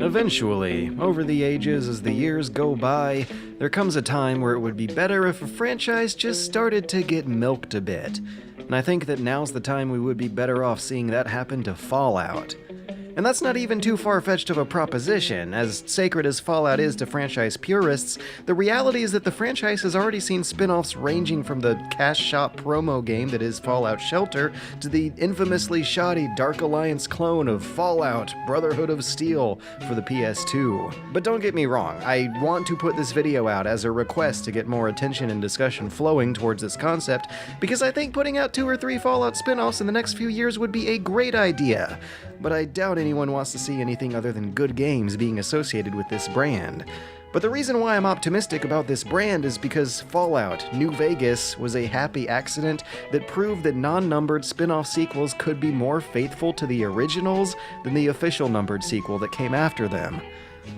Eventually, over the ages as the years go by, there comes a time where it would be better if a franchise just started to get milked a bit. And I think that now's the time we would be better off seeing that happen to Fallout. And that's not even too far-fetched of a proposition. As sacred as Fallout is to franchise purists, the reality is that the franchise has already seen spin-offs ranging from the cash shop promo game that is Fallout Shelter to the infamously shoddy Dark Alliance clone of Fallout, Brotherhood of Steel for the PS2. But don't get me wrong, I want to put this video out as a request to get more attention and discussion flowing towards this concept, because I think putting out 2 or 3 Fallout spin-offs in the next few years would be a great idea. But I doubt anyone wants to see anything other than good games being associated with this brand. But the reason why I'm optimistic about this brand is because Fallout New Vegas was a happy accident that proved that non-numbered spin-off sequels could be more faithful to the originals than the official numbered sequel that came after them.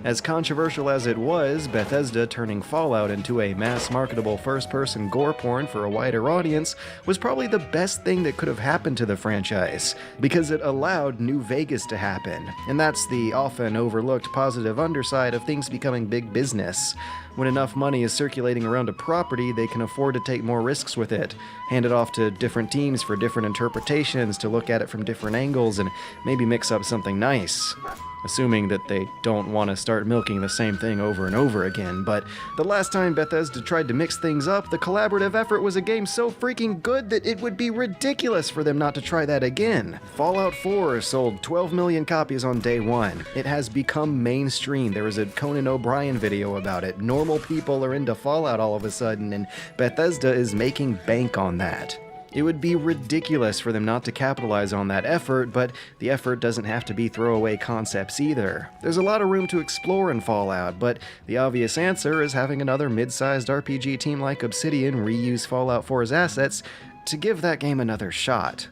As controversial as it was, Bethesda turning Fallout into a mass-marketable first-person gore porn for a wider audience was probably the best thing that could have happened to the franchise, because it allowed New Vegas to happen, and that's the often overlooked positive underside of things becoming big business. When enough money is circulating around a property, they can afford to take more risks with it, hand it off to different teams for different interpretations, to look at it from different angles, and maybe mix up something nice. Assuming that they don't want to start milking the same thing over and over again, but the last time Bethesda tried to mix things up, the collaborative effort was a game so freaking good that it would be ridiculous for them not to try that again. Fallout 4 sold 12 million copies on day one. It has become mainstream. There was a Conan O'Brien video about it. Normal people are into Fallout all of a sudden, and Bethesda is making bank on that. It would be ridiculous for them not to capitalize on that effort, but the effort doesn't have to be throwaway concepts either. There's a lot of room to explore in Fallout, but the obvious answer is having another mid-sized RPG team like Obsidian reuse Fallout 4's assets to give that game another shot.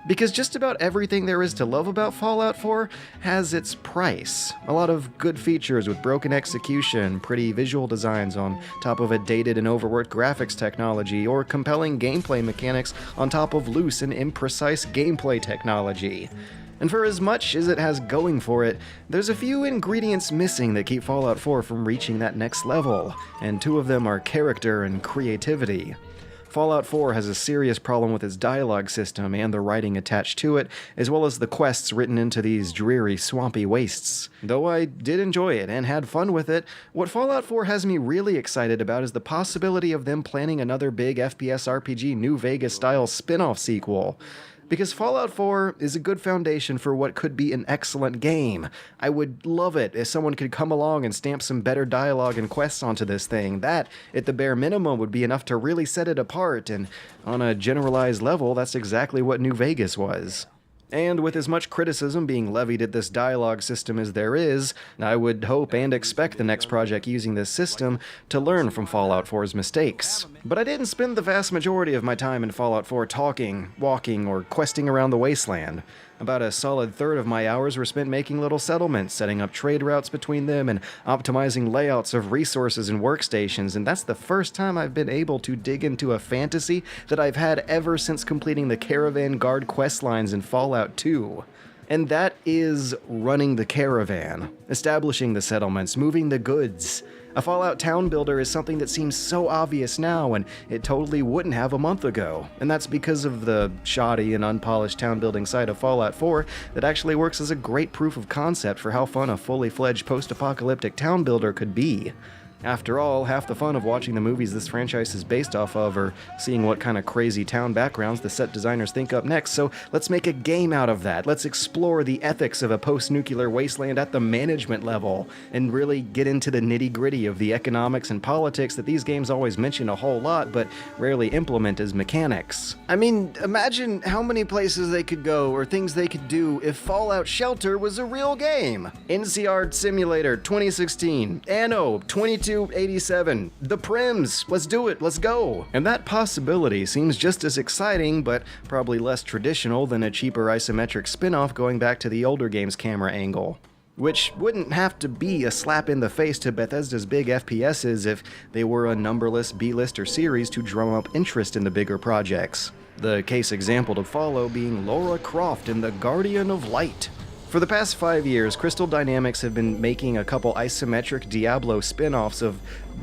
Because just about everything there is to love about Fallout 4 has its price. A lot of good features with broken execution, pretty visual designs on top of a dated and overworked graphics technology, or compelling gameplay mechanics on top of loose and imprecise gameplay technology. And for as much as it has going for it, there's a few ingredients missing that keep Fallout 4 from reaching that next level, and 2 of them are character and creativity. Fallout 4 has a serious problem with its dialogue system and the writing attached to it, as well as the quests written into these dreary, swampy wastes. Though I did enjoy it and had fun with it, what Fallout 4 has me really excited about is the possibility of them planning another big FPS RPG New Vegas-style spin-off sequel. Because Fallout 4 is a good foundation for what could be an excellent game. I would love it if someone could come along and stamp some better dialogue and quests onto this thing. That, at the bare minimum, would be enough to really set it apart, and on a generalized level, that's exactly what New Vegas was. And with as much criticism being levied at this dialogue system as there is, I would hope and expect the next project using this system to learn from Fallout 4's mistakes. But I didn't spend the vast majority of my time in Fallout 4 talking, walking, or questing around the wasteland. About a solid third of my hours were spent making little settlements, setting up trade routes between them, and optimizing layouts of resources and workstations, and that's the first time I've been able to dig into a fantasy that I've had ever since completing the Caravan Guard questlines in Fallout 2. And that is running the caravan, establishing the settlements, moving the goods. A Fallout town builder is something that seems so obvious now, and it totally wouldn't have a month ago. And that's because of the shoddy and unpolished town building side of Fallout 4 that actually works as a great proof of concept for how fun a fully fledged post-apocalyptic town builder could be. After all, half the fun of watching the movies this franchise is based off of are seeing what kind of crazy town backgrounds the set designers think up next, so let's make a game out of that. Let's explore the ethics of a post-nuclear wasteland at the management level, and really get into the nitty-gritty of the economics and politics that these games always mention a whole lot, but rarely implement as mechanics. I mean, imagine how many places they could go, or things they could do, if Fallout Shelter was a real game. NCR Simulator 2016, Anno 2287, The Prims, let's do it, let's go. And that possibility seems just as exciting, but probably less traditional than a cheaper isometric spin-off going back to the older game's camera angle. Which wouldn't have to be a slap in the face to Bethesda's big FPSs if they were a numberless B-lister series to drum up interest in the bigger projects. The case example to follow being Lara Croft in The Guardian of Light. For the past 5 years, Crystal Dynamics have been making a couple isometric Diablo spin-offs of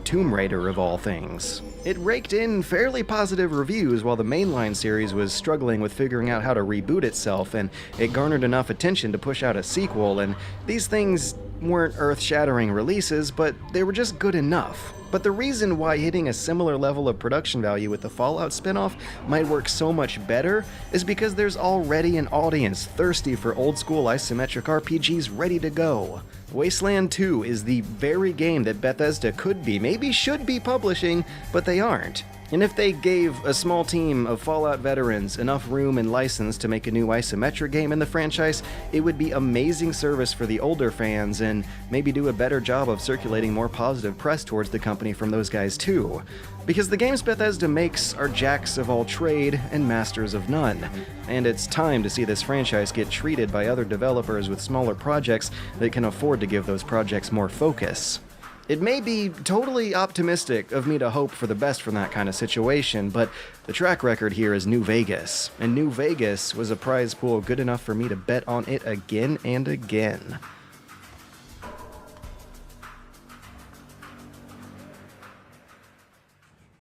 Tomb Raider of all things. It raked in fairly positive reviews while the mainline series was struggling with figuring out how to reboot itself, and it garnered enough attention to push out a sequel, and these things weren't earth-shattering releases, but they were just good enough. But the reason why hitting a similar level of production value with the Fallout spin-off might work so much better is because there's already an audience thirsty for old-school isometric RPGs ready to go. Wasteland 2 is the very game that Bethesda could be, maybe should be publishing, but they aren't. And if they gave a small team of Fallout veterans enough room and license to make a new isometric game in the franchise, it would be amazing service for the older fans and maybe do a better job of circulating more positive press towards the company from those guys too. Because the games Bethesda makes are jacks of all trade and masters of none. And it's time to see this franchise get treated by other developers with smaller projects that can afford to give those projects more focus. It may be totally optimistic of me to hope for the best from that kind of situation, but the track record here is New Vegas, and New Vegas was a prize pool good enough for me to bet on it again and again.